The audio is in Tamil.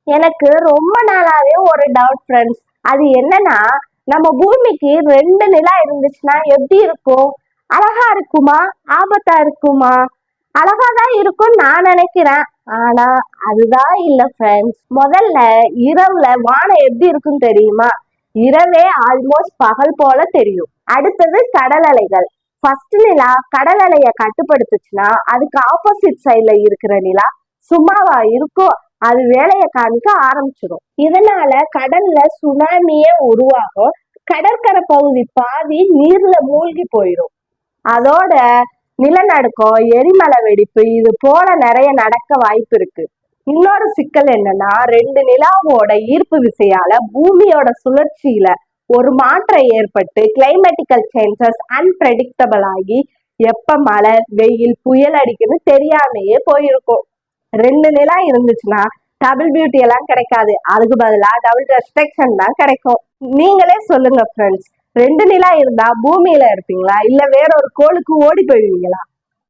எனக்கு ரொம்ப நாளாவே ஒரு டவுட் ஃப்ரெண்ட்ஸ். அது என்னன்னா, நம்ம பூமிக்கு 2 நிலா இருந்துச்சுன்னா எப்படி இருக்கும்? அழகா இருக்குமா? ஆபத்தா இருக்குமா? அழகா தான் இருக்கும்னு நான் நினைக்கிறேன். ஆனா அதுதான் இல்ல ஃப்ரெண்ட்ஸ். முதல்ல இரவுல வானம் எப்படி இருக்கும் தெரியுமா? இரவே ஆல்மோஸ்ட் பகல் போல தெரியும். அடுத்தது கடல் அலைகள். ஃபர்ஸ்ட் நிலா கடல் அலைய கட்டுப்படுத்துச்சுன்னா அதுக்கு ஆப்போசிட் சைட்ல இருக்கிற நிலா சும்மாவா இருக்கும்? அது வேலையை காமிக்க ஆரம்பிச்சிடும். இதனால கடல்ல சுனாமியே உருவாகும். கடற்கரை பகுதி பாதி நீர்ல மூழ்கி போயிடும். அதோட நிலநடுக்கம், எரிமலை வெடிப்பு இது போல நிறைய நடக்க வாய்ப்பு இருக்கு. இன்னொரு சிக்கல் என்னன்னா, 2 நிலாவோட ஈர்ப்பு விசையால பூமியோட சுழற்சியில ஒரு மாற்றம் ஏற்பட்டு கிளைமேட்டிக்கல் சேஞ்சஸ் அன்பிரடிக்டபிள் ஆகி எப்ப மழை, வெயில், புயல் அடிக்குன்னு தெரியாமையே போயிருக்கும். 2 நிலா இருந்துச்சுன்னா டபுள் பியூட்டி எல்லாம் கிடைக்காது. அதுக்கு பதிலா டபுள் ரெஸ்ட்ரிக்ஷன் தான் கிடைக்கும். நீங்களே சொல்லுங்க ஃப்ரெண்ட்ஸ், 2 நிலா இருந்தா பூமியில இருப்பீங்களா இல்ல வேற ஒரு கோளுக்கு ஓடி போயிடுவீங்களா?